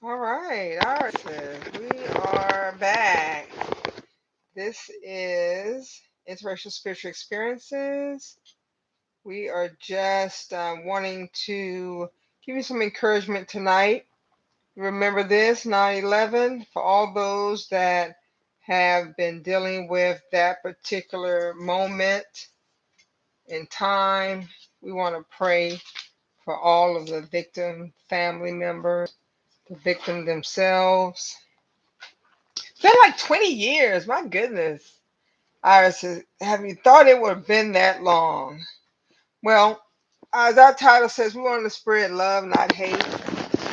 All right, sis. We are back. This is Inspirational Spiritual Experiences. We are just wanting to give you some encouragement tonight. Remember this 9/11 for all those that have been dealing with that particular moment in time. We want to pray for all of the victim family members, the victim themselves. It's been like 20 years. My goodness. Iris says, have you thought it would have been that long? Well, as our title says, we want to spread love, not hate.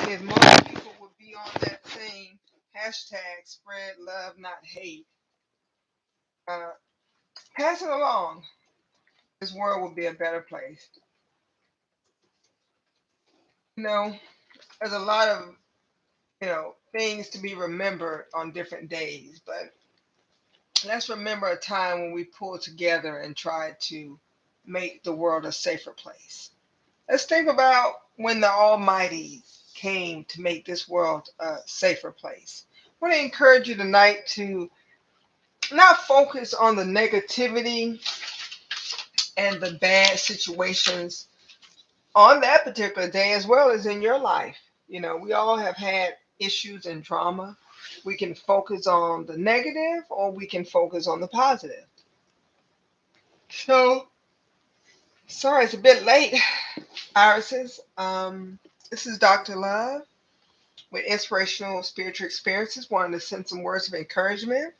If most people would be on that same hashtag, spread love, not hate, uh, pass it along, this world will be a better place. You know, there's a lot of, things to be remembered on different days, but let's remember a time when we pulled together and tried to make the world a safer place. Let's think about when the Almighty came to make this world a safer place. I want to encourage you tonight to not focus on the negativity and the bad situations on that particular day as well as in your life. We all have had issues and drama. We can focus on the negative or we can focus on the positive. So, sorry it's a bit late, Irises. This is Dr. Love with Inspirational Spiritual Experiences. Wanted to send some words of encouragement.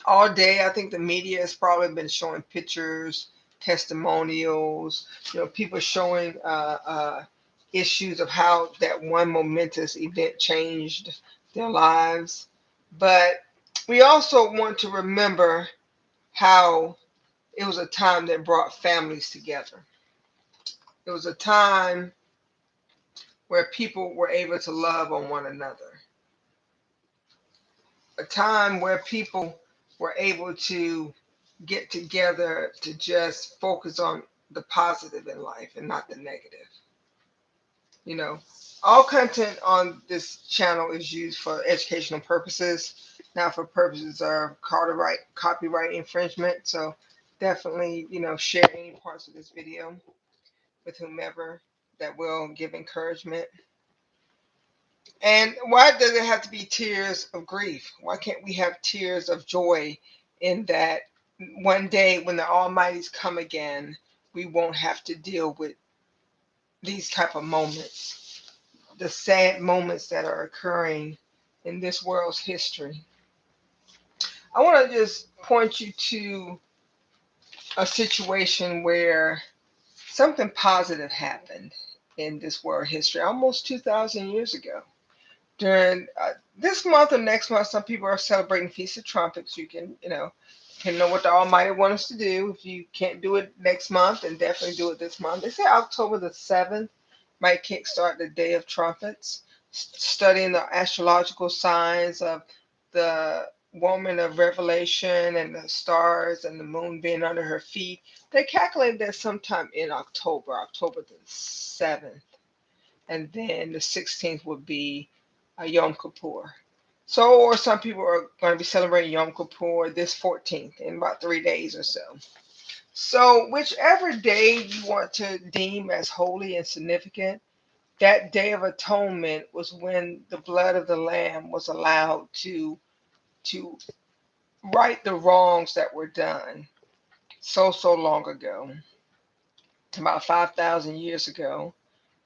All day, I think the media has probably been showing pictures, testimonials, people showing issues of how that one momentous event changed their lives. But we also want to remember how it was a time that brought families together. It was a time where people were able to love on one another, a time where people were able to get together to just focus on the positive in life and not the negative. You know, all content on this channel is used for educational purposes, not for purposes of copyright infringement. So definitely, share any parts of this video with whomever that will give encouragement. And why does it have to be tears of grief? Why can't we have tears of joy in that one day when the Almighty's come again, we won't have to deal with these type of moments, the sad moments that are occurring in this world's history. I want to just point you to a situation where something positive happened in this world history almost 2,000 years ago. During this month or next month, some people are celebrating Feast of Trumpets. You can know what the Almighty wants us to do. If you can't do it next month, then definitely do it this month. They say October the 7th might kickstart the Day of Trumpets, studying the astrological signs of the woman of Revelation and the stars and the moon being under her feet. They calculate that sometime in October the 7th. And then the 16th would be Yom Kippur. So, or some people are going to be celebrating Yom Kippur this 14th in about 3 days or so. So, whichever day you want to deem as holy and significant, that Day of Atonement was when the blood of the Lamb was allowed to right the wrongs that were done so long ago, about 5,000 years ago.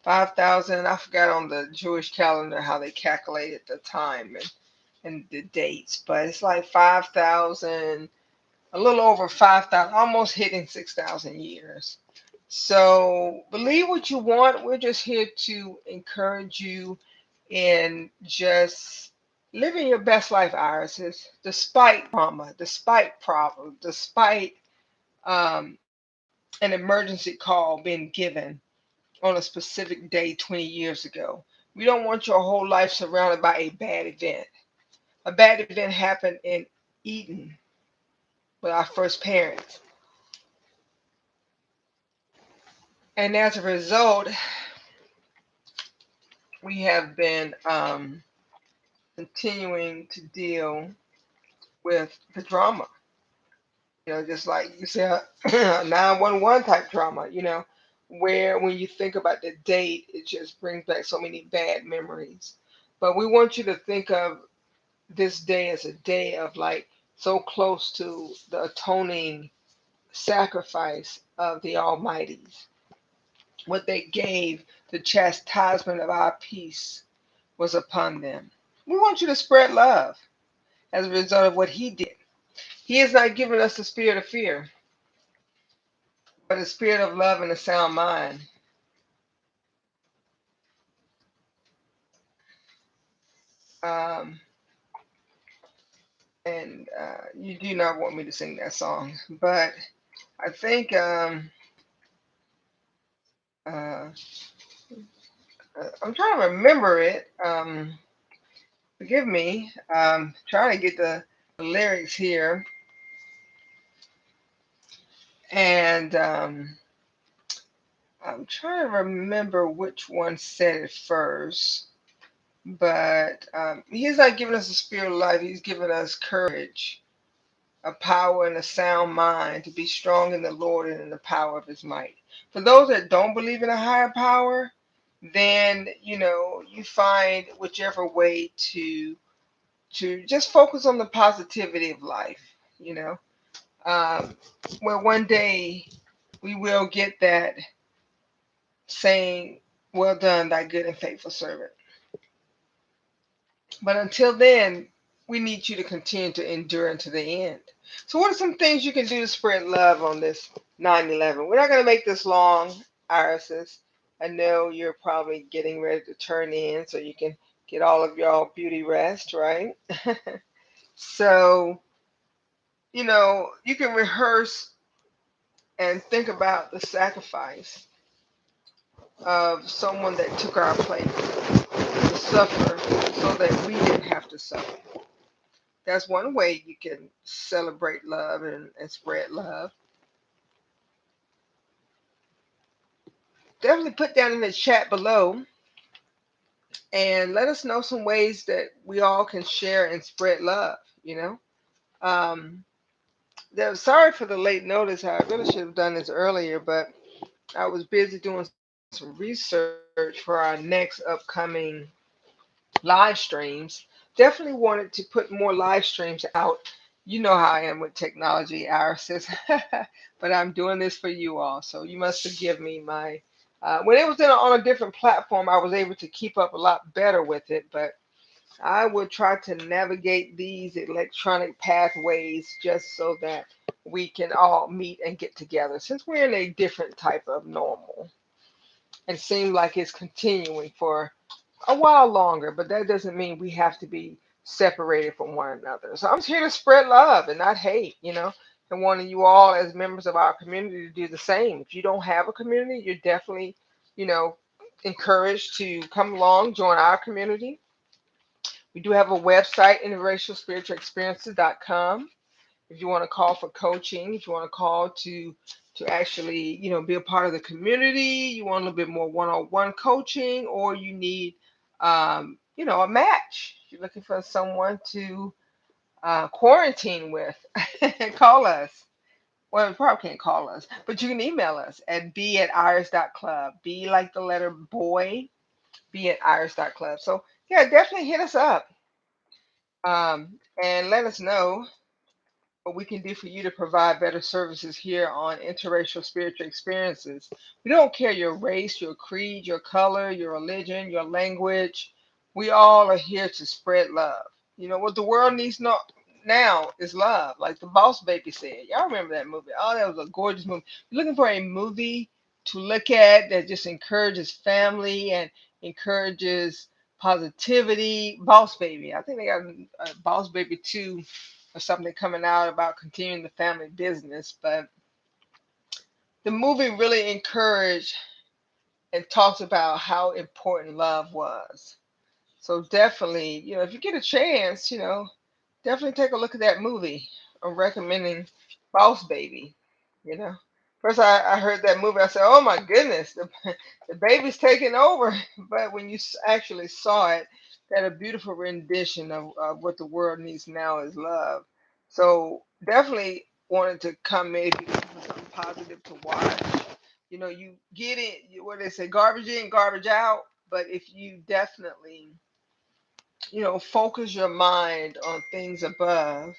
5,000, I forgot on the Jewish calendar how they calculated the time and the dates, but it's like 5,000, a little over 5,000, almost hitting 6,000 years. So believe what you want. We're just here to encourage you in just living your best life, Irises, despite trauma, despite problems, despite um, an emergency call being given on a specific day 20 years ago. We don't want your whole life surrounded by a bad event. A bad event happened in Eden with our first parents. And as a result, we have been continuing to deal with the drama. Just like you said, 911 type drama, where when you think about the date, it just brings back so many bad memories. But we want you to think of this day as a day of like so close to the atoning sacrifice of the Almighty's. What they gave, the chastisement of our peace was upon them. We want you to spread love as a result of what He did. He has not given us the spirit of fear, but a spirit of love and a sound mind. Um, and you do not want me to sing that song, but I think uh, I'm trying to remember it. Forgive me. Trying to get the lyrics here, and I'm trying to remember which one said it first. But He's not giving us a spirit of life. He's given us courage, a power, and a sound mind to be strong in the Lord and in the power of His might. For those that don't believe in a higher power, then you find whichever way to just focus on the positivity of life. You know, um, where one day we will get that saying, "Well done, thy good and faithful servant." But until then, we need you to continue to endure unto the end. So, what are some things you can do to spread love on this 9/11? We're not going to make this long, Irises. I know you're probably getting ready to turn in so you can get all of your beauty rest, right? So, you can rehearse and think about the sacrifice of someone that took our place to suffer so that we didn't have to suffer. That's one way you can celebrate love and spread love. Definitely put down in the chat below and let us know some ways that we all can share and spread love, you know. Um, Sorry for the late notice. I really should have done this earlier, but I was busy doing some research for our next upcoming live streams. Definitely wanted to put more live streams out. You know how I am with technology, Irises. But I'm doing this for you all. So you must forgive me. When it was on a different platform, I was able to keep up a lot better with it. But I will try to navigate these electronic pathways just so that we can all meet and get together since we're in a different type of normal. It seems like it's continuing for a while longer, but that doesn't mean we have to be separated from one another. So I'm just here to spread love and not hate, and wanting you all as members of our community to do the same. If you don't have a community, you're definitely, you know, encouraged to come along, join our community. We do have a website, interracialspiritualexperiences.com. If you want to call for coaching, if you want to call to actually, be a part of the community, you want a little bit more one-on-one coaching, or you need, a match. If you're looking for someone to quarantine with, call us. Well, you probably can't call us, but you can email us at b@iris.club. B like the letter boy, b@iris.club. So yeah, definitely hit us up and let us know what we can do for you to provide better services here on Interracial Spiritual Experiences. We don't care your race, your creed, your color, your religion, your language. We all are here to spread love. What the world needs now is love, like the Boss Baby said. Y'all remember that movie? Oh, that was a gorgeous movie. You're looking for a movie to look at that just encourages family and encourages positivity. Boss Baby. I think they got a Boss Baby 2 or something coming out about continuing the family business. But the movie really encouraged and talks about how important love was. So definitely, if you get a chance, definitely take a look at that movie. I'm recommending Boss Baby, you know. First, I heard that movie. I said, "Oh my goodness, the baby's taking over." But when you actually saw it, that a beautiful rendition of what the world needs now is love. So definitely wanted to come maybe for something positive to watch. You know, you get it. What they say, garbage in, garbage out. But if you definitely, focus your mind on things above,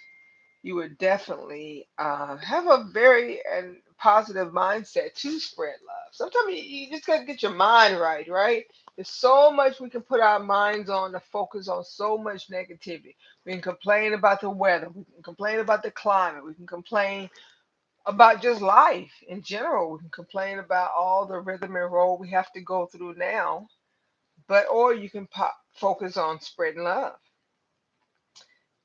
you would definitely have a very and positive mindset to spread love. Sometimes you just got to get your mind right, right? There's so much we can put our minds on to focus on so much negativity. We can complain about the weather. We can complain about the climate. We can complain about just life in general. We can complain about all the rhythm and roll we have to go through now. But or you can focus on spreading love.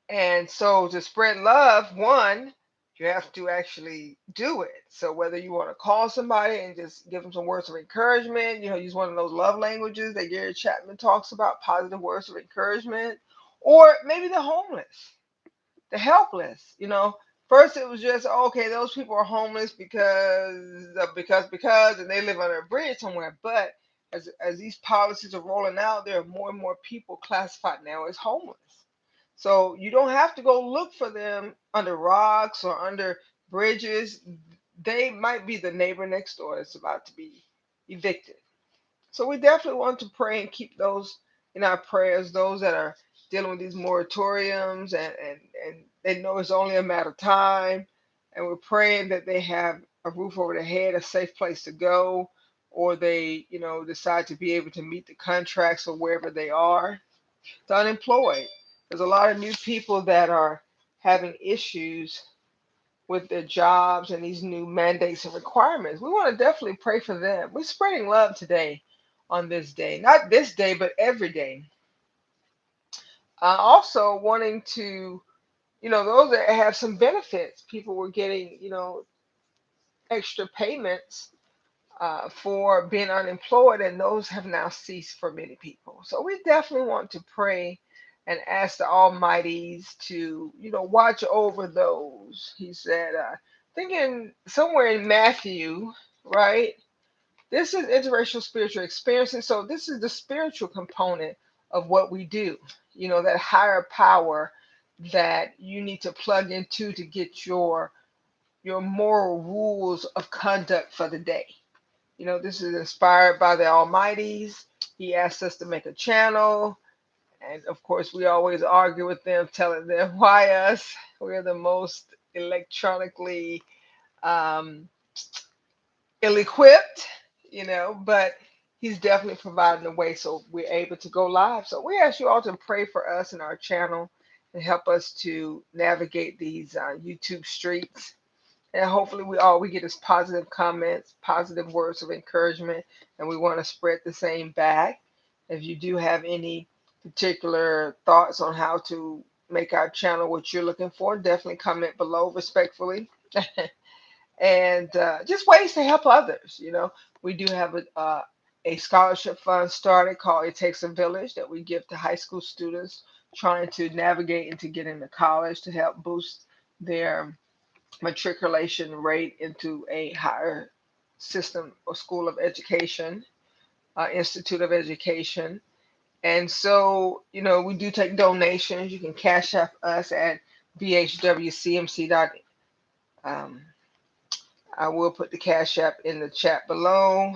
And so to spread love, one, you have to actually do it. So whether you want to call somebody and just give them some words of encouragement, use one of those love languages that Gary Chapman talks about, positive words of encouragement, or maybe the homeless, the helpless. First it was just okay, those people are homeless because, and they live under a bridge somewhere. But as these policies are rolling out, there are more and more people classified now as homeless. So you don't have to go look for them under rocks or under bridges. They might be the neighbor next door that's about to be evicted. So we definitely want to pray and keep those in our prayers, those that are dealing with these moratoriums and they know it's only a matter of time. And we're praying that they have a roof over their head, a safe place to go, or they, decide to be able to meet the contracts or wherever they are. The unemployed. There's a lot of new people that are having issues with their jobs and these new mandates and requirements. We want to definitely pray for them. We're spreading love today on this day, not this day, but every day. Also, wanting to, those that have some benefits, people were getting, extra payments for being unemployed, and those have now ceased for many people. So we definitely want to pray and ask the Almighties to, watch over those. He said, thinking somewhere in Matthew, right? This is interracial spiritual experiencing. So this is the spiritual component of what we do. That higher power that you need to plug into to get your moral rules of conduct for the day. This is inspired by the Almighties. He asked us to make a channel. And of course, we always argue with them, telling them why us. We're the most electronically um, ill equipped, but he's definitely providing a way so we're able to go live. So we ask you all to pray for us and our channel and help us to navigate these YouTube streets. And hopefully we get is positive comments, positive words of encouragement, and we want to spread the same back. If you do have any particular thoughts on how to make our channel what you're looking for, definitely comment below respectfully. And just ways to help others. We do have a scholarship fund started called It Takes a Village that we give to high school students trying to navigate into getting to college to help boost their matriculation rate into a higher system or school of education, institute of education. And so, we do take donations. You can cash up us at bhwcmc. Um, I will put the cash app in the chat below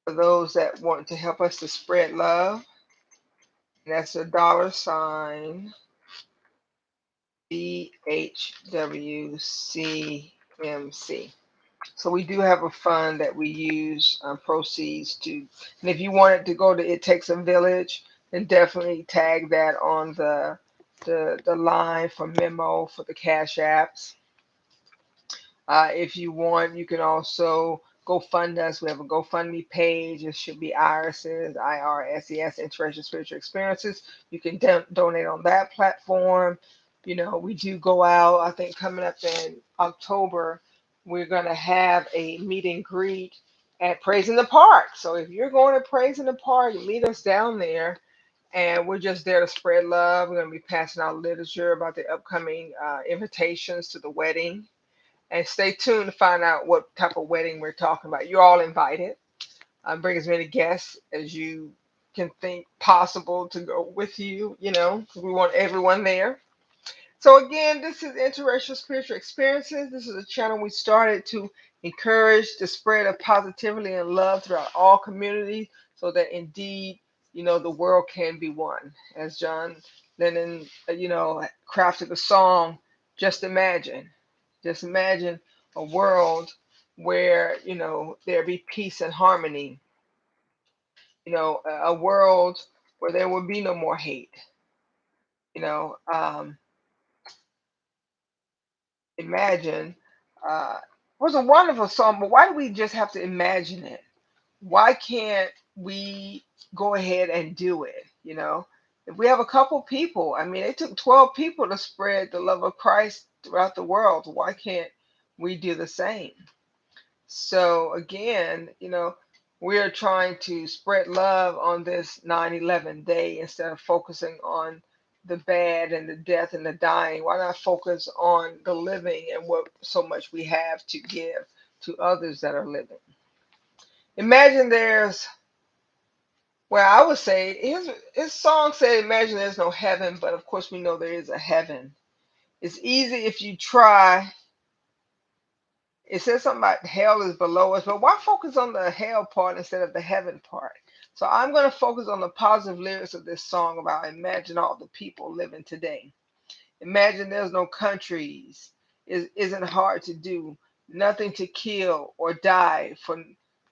for those that want to help us to spread love. And that's a $ BHWCMC. So we do have a fund that we use proceeds to, and if you wanted to go to It Takes a Village, then definitely tag that on the line for memo for the cash apps. If you want, you can also go fund us. We have a GoFundMe page. It should be Iris's, IRSES, Interracial Spiritual Experiences. You can donate on that platform. We do go out, I think coming up in October, we're going to have a meet and greet at Praise in the Park. So if you're going to Praise in the Park, meet us down there. And we're just there to spread love. We're going to be passing out literature about the upcoming invitations to the wedding, And stay tuned to find out what type of wedding we're talking about. You're all invited. Bring as many guests as you can think possible to go with you. You know, we want everyone there. So again, this is Interracial Spiritual Experiences. This is a channel we started to encourage the spread of positivity and love throughout all communities, so that indeed, the world can be one. As John Lennon, crafted the song, "Just Imagine." Just imagine a world where, there be peace and harmony. A world where there will be no more hate. You know, Imagine was a wonderful song, but why do we just have to imagine it? Why can't we go ahead and do it? If we have a couple people, I mean, it took 12 people to spread the love of Christ throughout the world. Why can't we do the same? So again, we're trying to spread love on this 9/11 day instead of focusing on the bad and the death and the dying. Why not focus on the living and what so much we have to give to others that are living? Imagine I would say his song said, "Imagine there's no heaven," but of course we know there is a heaven. It's easy if you try. It says something about hell is below us, but why focus on the hell part instead of the heaven part? So I'm going to focus on the positive lyrics of this song about imagine all the people living today. Imagine there's no countries. It isn't hard to do. Nothing to kill or die for.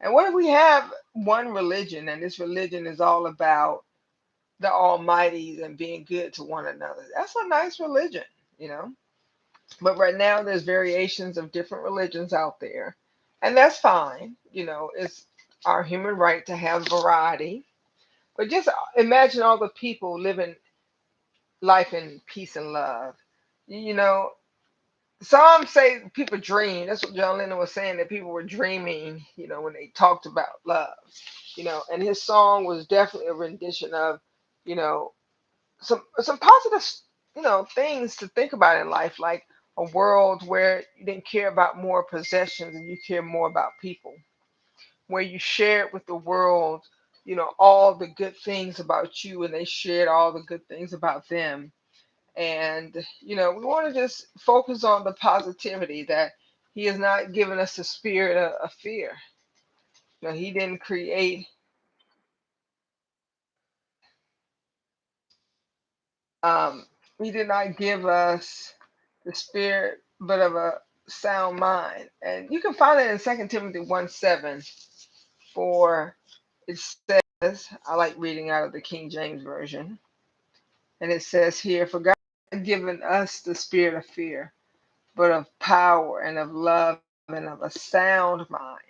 And what if we have one religion, and this religion is all about the Almighty and being good to one another? That's a nice religion, you know. But right now, there's variations of different religions out there, and that's fine. It's our human right to have variety. But just imagine all the people living life in peace and love. You know, some say people dream. That's what John Lennon was saying, that people were dreaming, when they talked about love. And his song was definitely a rendition of, you know, some positive, things to think about in life, like a world where you didn't care about more possessions and you care more about people, where you shared with the world, all the good things about you and they shared all the good things about them. And we want to just focus on the positivity, that he has not given us the spirit of fear. He didn't create, um, he did not give us the spirit, but of a sound mind. And you can find it in 2 Timothy 1:7. For it says, I like reading out of the King James Version, and it says here, "For God has given us the spirit of fear, but of power and of love and of a sound mind."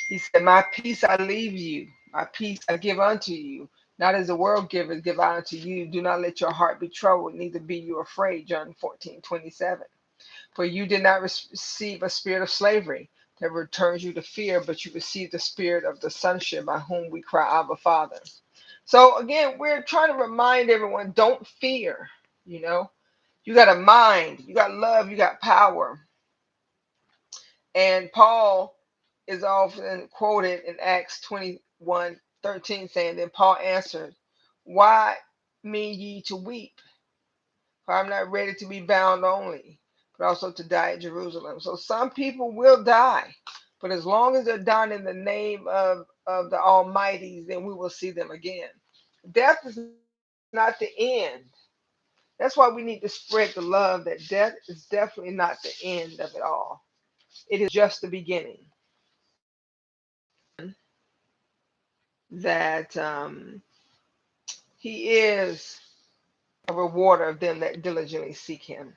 He said, "My peace I leave you, my peace I give unto you. Not as the world giveth, give I unto you. Do not let your heart be troubled, neither be you afraid." John 14:27. "For you did not receive a spirit of slavery that returns you to fear, but you received the spirit of the sonship, by whom we cry, Abba, Father." So again, we're trying to remind everyone, don't fear. You know, you got a mind, you got love, you got power. And Paul is often quoted in Acts 21:13, saying, "Then Paul answered, Why mean ye to weep? For I'm not ready to be bound only, but also to die at Jerusalem." So some people will die, but as long as they're dying in the name of the Almighty, then we will see them again. Death is not the end. That's why we need to spread the love, that death is definitely not the end of it all. It is just the beginning. That he is a rewarder of them that diligently seek him.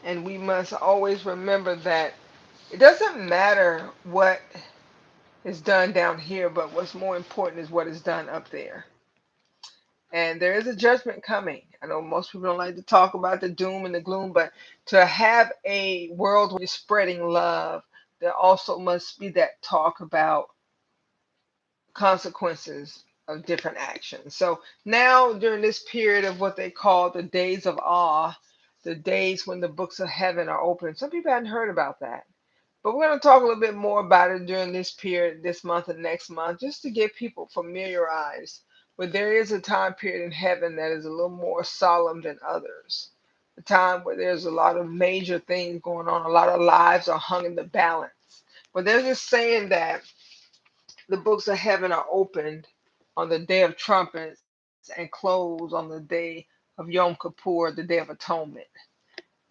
And we must always remember that it doesn't matter what is done down here, but what's more important is what is done up there. And there is a judgment coming. I know most people don't like to talk about the doom and the gloom, but to have a world where you're spreading love, there also must be that talk about consequences of different actions. So now during this period of what they call the days of awe, the days when the books of heaven are open, some people hadn't heard about that. But we're going to talk a little bit more about it during this period, this month and next month, just to get people familiarized with there is a time period in heaven that is a little more solemn than others. A time where there's a lot of major things going on, a lot of lives are hung in the balance. But they're just saying that the books of heaven are opened on the day of trumpets and close on the day of Yom Kippur, the day of atonement.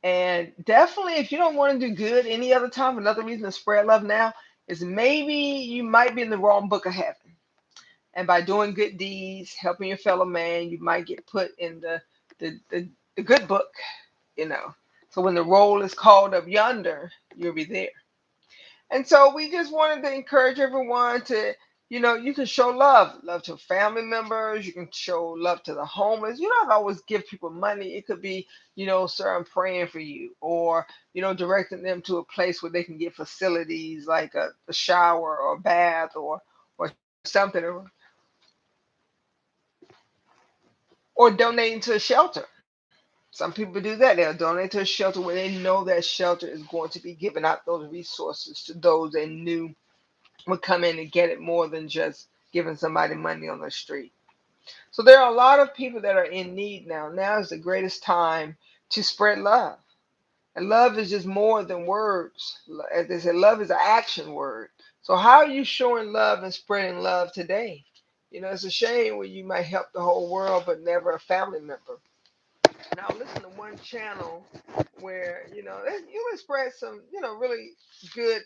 And definitely, if you don't want to do good any other time, another reason to spread love now is maybe you might be in the wrong book of heaven. And by doing good deeds, helping your fellow man, you might get put in the good book, you know. So when the roll is called up yonder, you'll be there. And so we just wanted to encourage everyone to, you can show love to family members. You can show love to the homeless. You don't always give people money. It could be, sir, I'm praying for you, or, directing them to a place where they can get facilities like a shower or a bath or something, or donating to a shelter. Some people do that. They'll donate to a shelter where they know that shelter is going to be giving out those resources to those they knew would come in and get it more than just giving somebody money on the street. So there are a lot of people that are in need now. Now is the greatest time to spread love. And love is just more than words. As they say, love is an action word. So how are you showing love and spreading love today? It's a shame when you might help the whole world but never a family member. Now listen to one channel where, you would spread some, really good,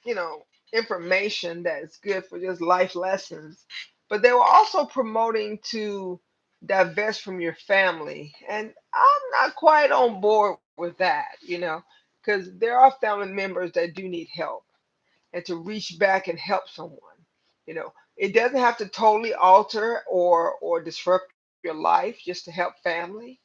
you know, information that's good for just life lessons. But they were also promoting to divest from your family. And I'm not quite on board with that, because there are family members that do need help and to reach back and help someone. It doesn't have to totally alter or disrupt your life just to help family.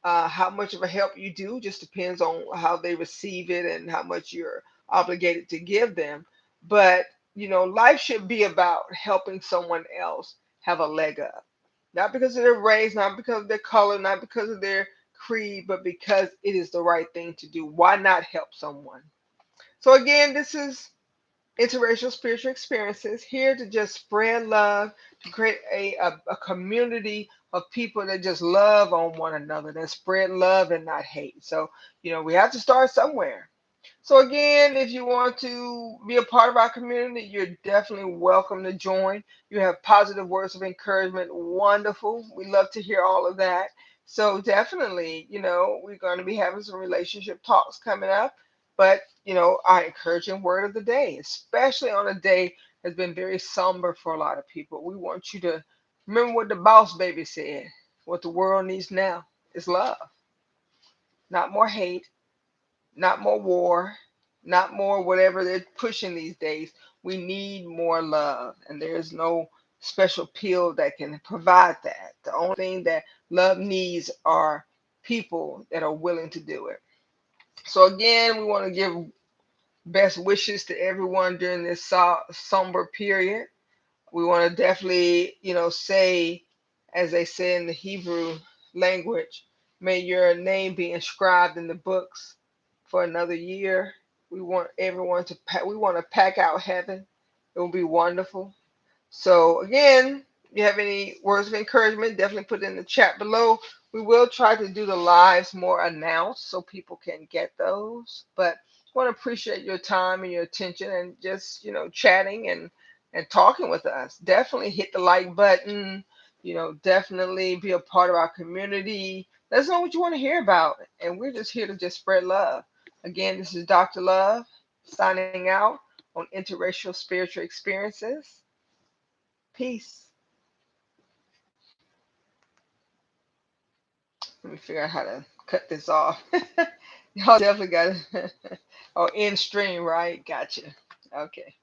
How much of a help you do just depends on how they receive it and how much you're obligated to give them. But, life should be about helping someone else have a leg up. Not because of their race, not because of their color, not because of their creed, but because it is the right thing to do. Why not help someone? So, again, this is interracial spiritual experiences here to just spread love, to create a community of people that just love on one another, that spread love and not hate. So, we have to start somewhere. So again, if you want to be a part of our community, you're definitely welcome to join. You have positive words of encouragement. Wonderful. We love to hear all of that. So definitely, we're going to be having some relationship talks coming up. But, our encouraging word of the day, especially on a day that's been very somber for a lot of people. We want you to remember what the boss baby said. What the world needs now is love, not more hate, not more war, not more whatever they're pushing these days. We need more love, and there's no special pill that can provide that. The only thing that love needs are people that are willing to do it. So, again, we want to give best wishes to everyone during this somber period. We want to definitely, say, as they say in the Hebrew language, may your name be inscribed in the books for another year. We want everyone to we want to pack out heaven. It will be wonderful. So again, if you have any words of encouragement, definitely put it in the chat below. We will try to do the lives more announced so people can get those. But I want to appreciate your time and your attention and just, chatting and talking with us. Definitely hit the like button, definitely be a part of our community. Let us know what you want to hear about. And we're just here to just spread love. Again, this is Dr. Love signing out on Interracial Spiritual Experiences. Peace. Let me figure out how to cut this off. Y'all definitely got to, oh, end stream, right? Gotcha. Okay.